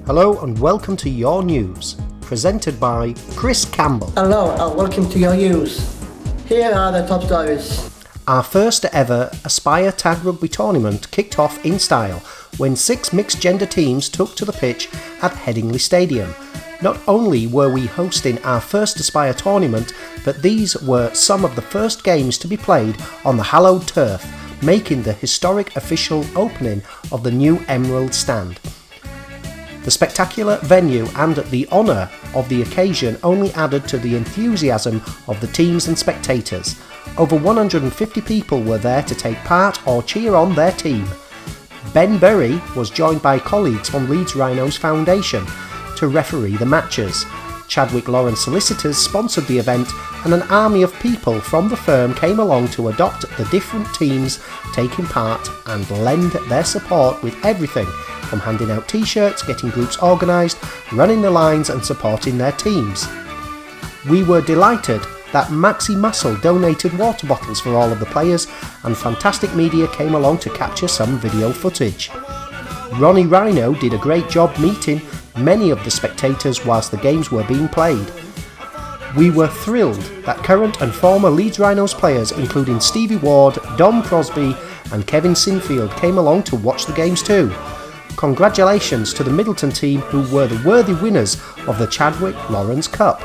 Hello and welcome to Your News, presented by Chris Campbell. Hello and welcome to Your News. Here are the top stories. Our first ever Aspire Tag Rugby tournament kicked off in style when 6 mixed gender teams took to the pitch at Headingley Stadium. Not only were we hosting our first Aspire tournament, but these were some of the first games to be played on the hallowed turf, making the historic official opening of the new Emerald stand. The spectacular venue and the honour of the occasion only added to the enthusiasm of the teams and spectators. Over 150 people were there to take part or cheer on their team. Ben Berry was joined by colleagues from Leeds Rhinos Foundation to referee the matches. Chadwick Lawrence Solicitors sponsored the event, and an army of people from the firm came along to adopt the different teams taking part and lend their support with everything from handing out t-shirts, getting groups organised, running the lines and supporting their teams. We were delighted that Maxi Muscle donated water bottles for all of the players, and fantastic media came along to capture some video footage. Ronnie Rhino did a great job meeting many of the spectators whilst the games were being played. We were thrilled that current and former Leeds Rhinos players including Stevie Ward, Dom Crosby and Kevin Sinfield came along to watch the games too. Congratulations to the Middleton team who were the worthy winners of the Chadwick Lawrence Cup,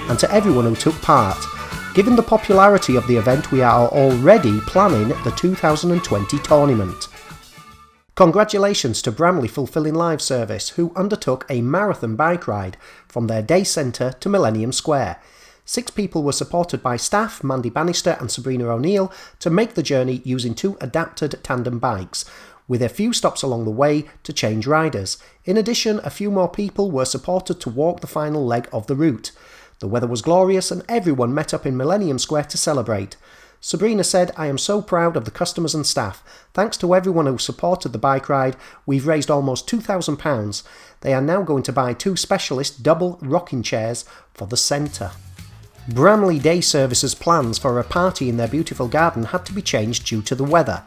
and to everyone who took part. Given the popularity of the event, we are already planning the 2020 tournament. Congratulations to Bramley Fulfilling Live Service, who undertook a marathon bike ride from their day centre to Millennium Square. 6 people were supported by staff, Mandy Bannister and Sabrina O'Neill, to make the journey using 2 adapted tandem bikes, with a few stops along the way to change riders. In addition, a few more people were supported to walk the final leg of the route. The weather was glorious and everyone met up in Millennium Square to celebrate. Sabrina said, "I am so proud of the customers and staff. Thanks to everyone who supported the bike ride, we've raised almost £2,000. They are now going to buy 2 specialist double rocking chairs for the centre." Bramley Day Services' plans for a party in their beautiful garden had to be changed due to the weather,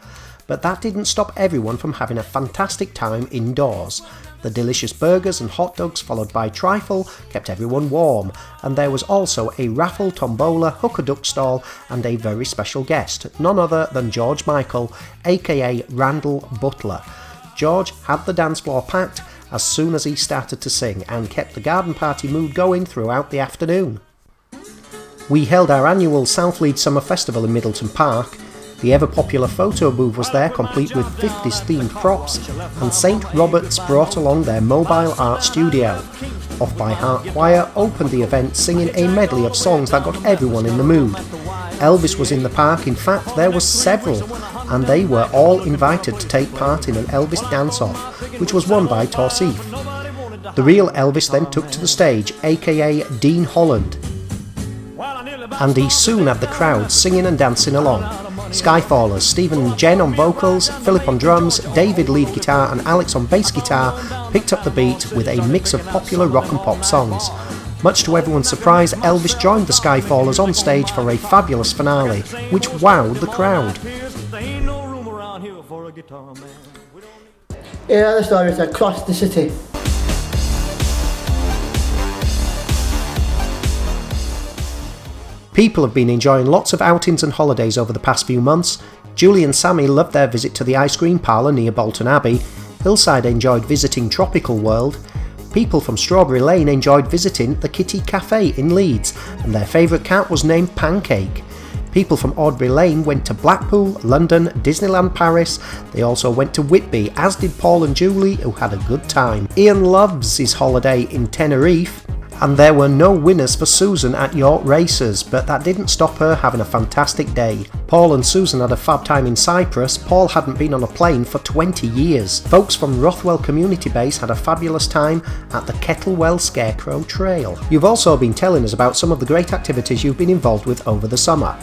but that didn't stop everyone from having a fantastic time indoors. The delicious burgers and hot dogs followed by trifle kept everyone warm, and there was also a raffle tombola hooker duck stall and a very special guest, none other than George Michael, aka Randall Butler. George had the dance floor packed as soon as he started to sing and kept the garden party mood going throughout the afternoon. We held our annual South Leeds Summer Festival in Middleton Park. The ever-popular photo booth was there, complete with 50s themed props, and St Robert's brought along their mobile art studio. Off by Heart Choir opened the event singing a medley of songs that got everyone in the mood. Elvis was in the park, in fact there were several, and they were all invited to take part in an Elvis dance-off, which was won by Torsif. The real Elvis then took to the stage, aka Dean Holland, and he soon had the crowd singing and dancing along. Skyfallers, Stephen and Jen on vocals, Philip on drums, David lead guitar and Alex on bass guitar picked up the beat with a mix of popular rock and pop songs. Much to everyone's surprise, Elvis joined the Skyfallers on stage for a fabulous finale, which wowed the crowd. Here are the stories across the city. People have been enjoying lots of outings and holidays over the past few months. Julie and Sammy loved their visit to the ice cream parlour near Bolton Abbey. Hillside enjoyed visiting Tropical World. People from Strawberry Lane enjoyed visiting the Kitty Cafe in Leeds, and their favourite cat was named Pancake. People from Audbury Lane went to Blackpool, London, Disneyland Paris. They also went to Whitby, as did Paul and Julie, who had a good time. Ian loves his holiday in Tenerife. And there were no winners for Susan at York Races, but that didn't stop her having a fantastic day. Paul and Susan had a fab time in Cyprus. Paul hadn't been on a plane for 20 years. Folks from Rothwell Community Base had a fabulous time at the Kettlewell Scarecrow Trail. You've also been telling us about some of the great activities you've been involved with over the summer.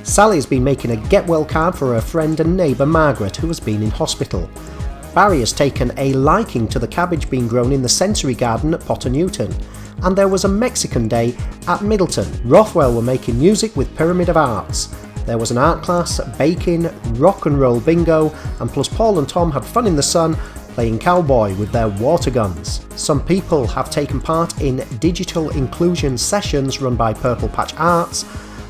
Sally has been making a get well card for her friend and neighbour Margaret, who has been in hospital. Barry has taken a liking to the cabbage being grown in the sensory garden at Potter Newton. And there was a Mexican day at Middleton. Rothwell were making music with Pyramid of Arts. There was an art class, baking, rock and roll bingo, and plus Paul and Tom had fun in the sun playing cowboy with their water guns. Some people have taken part in digital inclusion sessions run by Purple Patch Arts,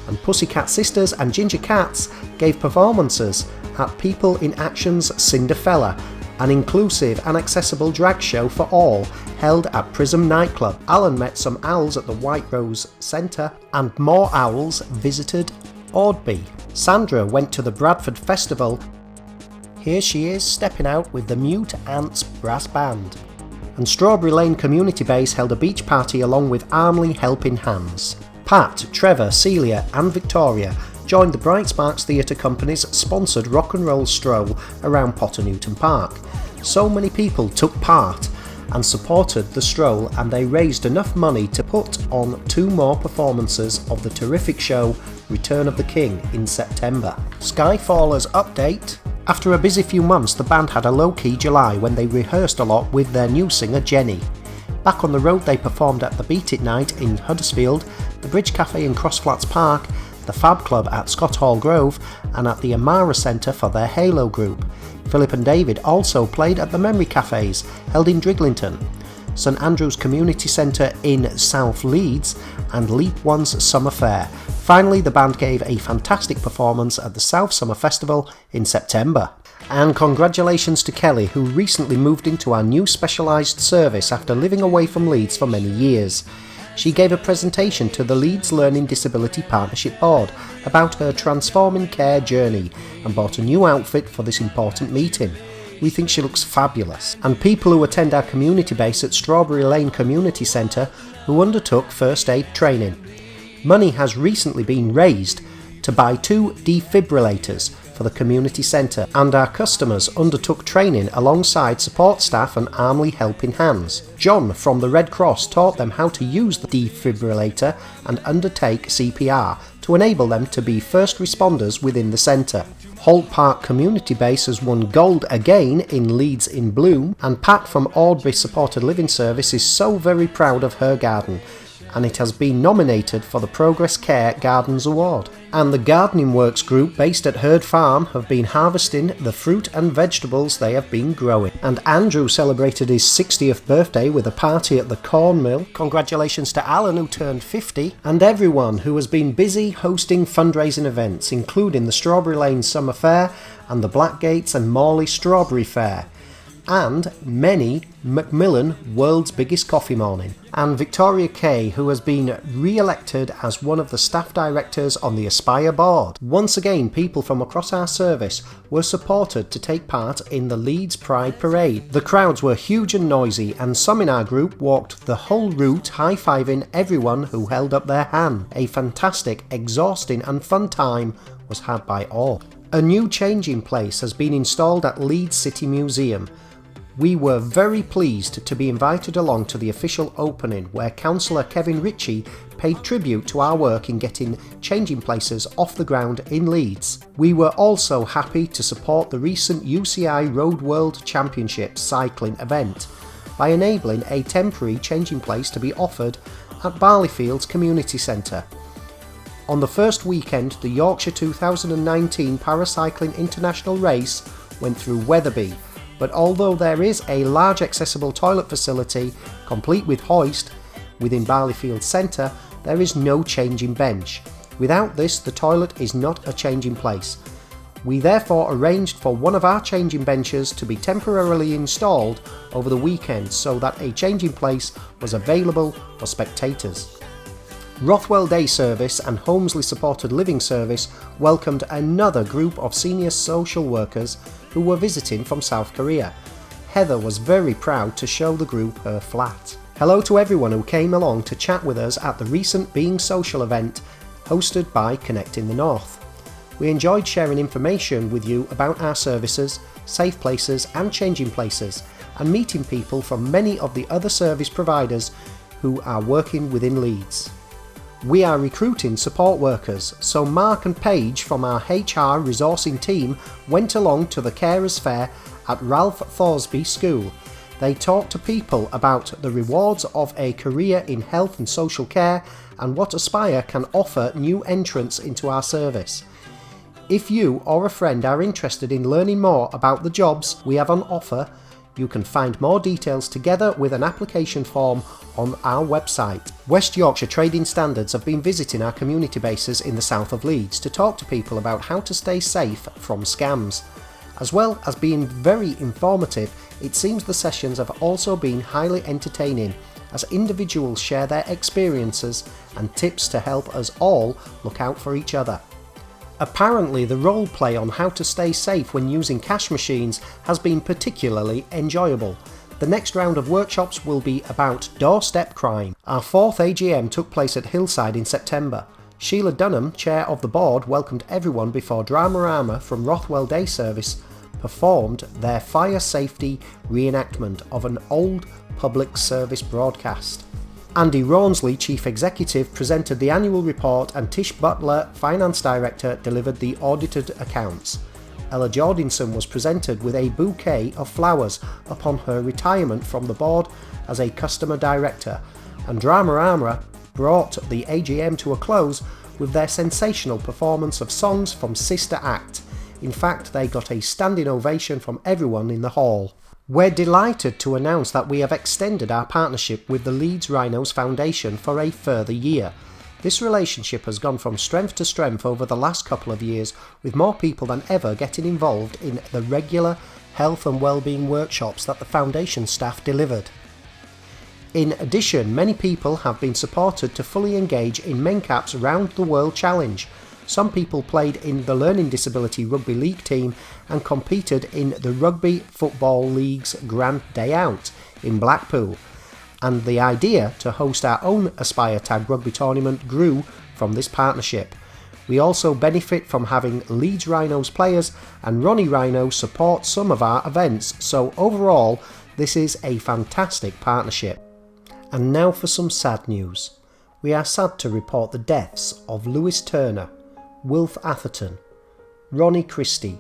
and Pussycat Sisters and Ginger Cats gave performances at People in Action's Cinderfella, an inclusive and accessible drag show for all held at Prism Nightclub. Alan met some owls at the White Rose Centre, and more owls visited Ordby. Sandra went to the Bradford Festival. Here she is stepping out with the Mute Ants Brass Band. And Strawberry Lane Community Base held a beach party along with Armley Helping Hands. Pat, Trevor, Celia and Victoria joined the Bright Sparks Theatre Company's sponsored rock and roll stroll around Potter Newton Park. So many people took part and supported the stroll, and they raised enough money to put on 2 more performances of the terrific show Return of the King in September. Skyfallers update. After a busy few months, the band had a low-key July when they rehearsed a lot with their new singer Jenny. Back on the road, they performed at the Beat It Night in Huddersfield, the Bridge Cafe in Crossflats Park, the Fab Club at Scott Hall Grove, and at the Amara Centre for their Halo group. Philip and David also played at the Memory Cafes, held in Driglington, St Andrew's Community Centre in South Leeds, and Leap One's Summer Fair. Finally, the band gave a fantastic performance at the South Summer Festival in September. And congratulations to Kelly, who recently moved into our new specialised service after living away from Leeds for many years. She gave a presentation to the Leeds Learning Disability Partnership Board about her transforming care journey and bought a new outfit for this important meeting. We think she looks fabulous. And people who attend our community base at Strawberry Lane Community Centre who undertook first aid training. Money has recently been raised to buy 2 defibrillators for the community centre, and our customers undertook training alongside support staff and Armley Helping Hands. John from the Red Cross taught them how to use the defibrillator and undertake CPR to enable them to be first responders within the centre. Holt Park Community Base has won gold again in Leeds in Bloom, and Pat from Ordby Supported Living Service is so very proud of her garden, and it has been nominated for the Progress Care Gardens Award. And the Gardening Works group based at Herd Farm have been harvesting the fruit and vegetables they have been growing. And Andrew celebrated his 60th birthday with a party at the Corn Mill. Congratulations to Alan, who turned 50, and everyone who has been busy hosting fundraising events, including the Strawberry Lane Summer Fair and the Blackgates and Morley Strawberry Fair, and many Macmillan World's Biggest Coffee Morning. And Victoria Kay, who has been re-elected as one of the staff directors on the Aspire board. Once again, people from across our service were supported to take part in the Leeds Pride Parade. The crowds were huge and noisy, and some in our group walked the whole route high-fiving everyone who held up their hand. A fantastic, exhausting and fun time was had by all. A new changing place has been installed at Leeds City Museum. We were very pleased to be invited along to the official opening, where Councillor Kevin Ritchie paid tribute to our work in getting changing places off the ground in Leeds. We were also happy to support the recent UCI Road World Championship cycling event by enabling a temporary changing place to be offered at Barleyfields Community Centre. On the first weekend, the Yorkshire 2019 Paracycling International Race went through Wetherby, but although there is a large accessible toilet facility, complete with hoist, within Barleyfield Centre, there is no changing bench. Without this, the toilet is not a changing place. We therefore arranged for one of our changing benches to be temporarily installed over the weekend so that a changing place was available for spectators. Rothwell Day Service and Holmesley Supported Living Service welcomed another group of senior social workers who were visiting from South Korea. Heather was very proud to show the group her flat. Hello to everyone who came along to chat with us at the recent Being Social event hosted by Connecting the North. We enjoyed sharing information with you about our services, safe places and changing places, and meeting people from many of the other service providers who are working within Leeds. We are recruiting support workers, so Mark and Paige from our HR resourcing team went along to the Carers Fair at Ralph Thorsby School. They talked to people about the rewards of a career in health and social care and what Aspire can offer new entrants into our service. If you or a friend are interested in learning more about the jobs we have on offer, You can find more details together with an application form on our website. West Yorkshire Trading Standards have been visiting our community bases in the south of Leeds to talk to people about how to stay safe from scams. As well as being very informative, it seems the sessions have also been highly entertaining as individuals share their experiences and tips to help us all look out for each other. Apparently, the role play on how to stay safe when using cash machines has been particularly enjoyable. The next round of workshops will be about doorstep crime. Our fourth AGM took place at Hillside in September. Sheila Dunham, chair of the board, welcomed everyone before Dramarama from Rothwell Day Service performed their fire safety reenactment of an old public service broadcast. Andy Rawnsley, Chief Executive, presented the annual report and Tish Butler, Finance Director, delivered the audited accounts. Ella Jordinson was presented with a bouquet of flowers upon her retirement from the board as a customer director, and Dramarama brought the AGM to a close with their sensational performance of songs from Sister Act. In fact, they got a standing ovation from everyone in the hall. We're delighted to announce that we have extended our partnership with the Leeds Rhinos Foundation for a further year. This relationship has gone from strength to strength over the last couple of years, with more people than ever getting involved in the regular health and wellbeing workshops that the foundation staff delivered. In addition, many people have been supported to fully engage in MENCAP's Round the World Challenge. Some people played in the Learning Disability Rugby League team and competed in the Rugby Football League's Grand Day Out in Blackpool. And the idea to host our own Aspire Tag Rugby tournament grew from this partnership. We also benefit from having Leeds Rhinos players and Ronnie Rhino support some of our events, so overall this is a fantastic partnership. And now for some sad news. We are sad to report the deaths of Lewis Turner, Wilf Atherton, Ronnie Christie,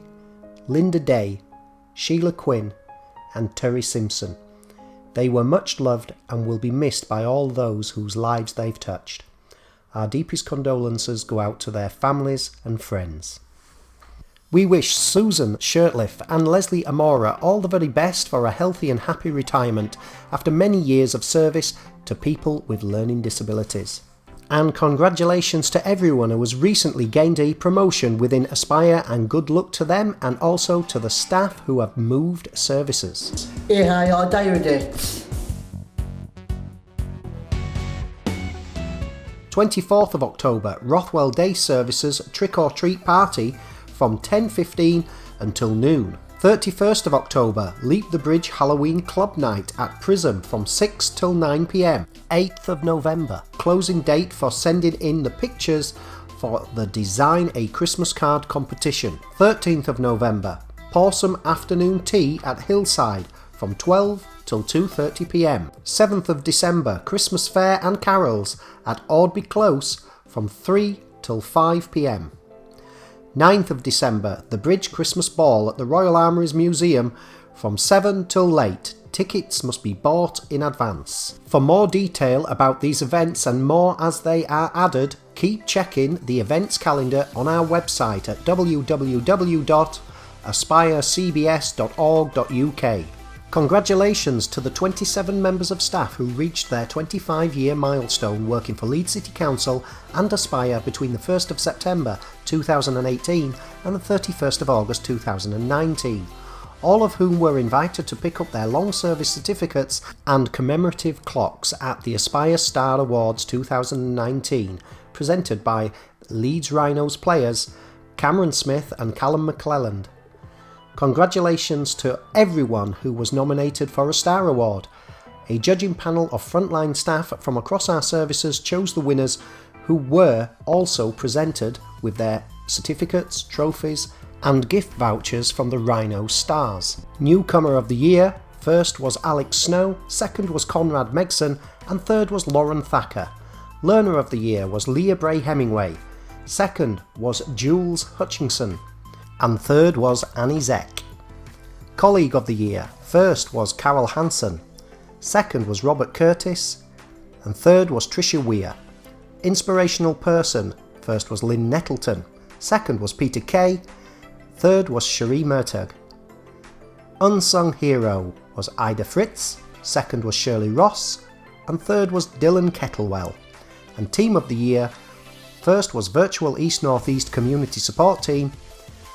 Linda Day, Sheila Quinn and Terry Simpson. They were much loved and will be missed by all those whose lives they've touched. Our deepest condolences go out to their families and friends. We wish Susan Shirtliff and Leslie Amora all the very best for a healthy and happy retirement after many years of service to people with learning disabilities. And congratulations to everyone who has recently gained a promotion within Aspire, and good luck to them and also to the staff who have moved services. Here are your diary dates. 24th of October, Rothwell Day Services Trick or Treat Party from 10:15 until noon. 31st of October, Leap the Bridge Halloween Club Night at Prism from 6 till 9 p.m. 8th of November, closing date for sending in the pictures for the Design a Christmas Card competition. 13th of November, Pawsome Afternoon Tea at Hillside from 12 till 2:30 p.m. 7th of December, Christmas Fair and Carols at Audby Close from 3 till 5 p.m. 9th of December, the Bridge Christmas Ball at the Royal Armouries Museum from 7 till late. Tickets must be bought in advance. For more detail about these events and more as they are added, keep checking the events calendar on our website at www.aspirecbs.org.uk. Congratulations to the 27 members of staff who reached their 25-year milestone working for Leeds City Council and Aspire between the 1st of September 2018 and the 31st of August 2019, all of whom were invited to pick up their long service certificates and commemorative clocks at the Aspire Star Awards 2019, presented by Leeds Rhinos players Cameron Smith and Callum McClelland. Congratulations to everyone who was nominated for a Star Award. A judging panel of frontline staff from across our services chose the winners, who were also presented with their certificates, trophies and gift vouchers from the Rhino Stars. Newcomer of the Year, first was Alex Snow, second was Conrad Megson and third was Lauren Thacker. Learner of the Year was Leah Bray Hemingway, second was Jules Hutchinson and third was Annie Zeck. Colleague of the Year, first was Carol Hansen, second was Robert Curtis and third was Tricia Weir. Inspirational Person, first was Lynn Nettleton, second was Peter Kay, third was Cherie Mertag. Unsung hero was Ida Fritz, second was Shirley Ross, and third was Dylan Kettlewell. And Team of the Year, first was Virtual East North East Community Support Team,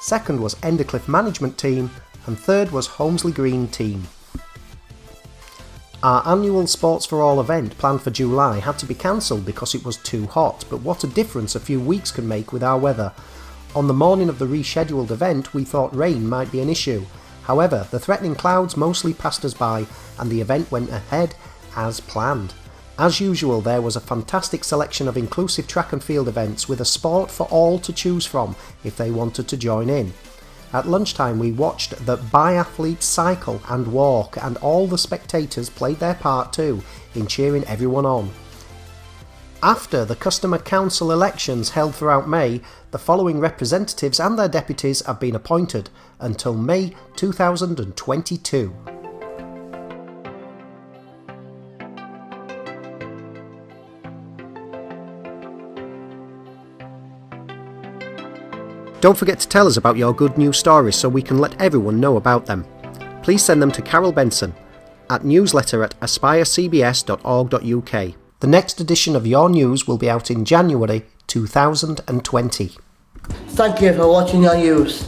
second was Endercliff Management Team, and third was Holmesley Green Team. Our annual Sports for All event planned for July had to be cancelled because it was too hot, but what a difference a few weeks can make with our weather. On the morning of the rescheduled event, we thought rain might be an issue. However, the threatening clouds mostly passed us by and the event went ahead as planned. As usual, there was a fantastic selection of inclusive track and field events with a sport for all to choose from if they wanted to join in. At lunchtime we watched the biathletes cycle and walk, and all the spectators played their part too in cheering everyone on. After the Customer Council elections held throughout May, the following representatives and their deputies have been appointed until May 2022. Don't forget to tell us about your good news stories so we can let everyone know about them. Please send them to Carol Benson at newsletter@aspirecbs.org.uk. The next edition of Your News will be out in January 2020. Thank you for watching your news.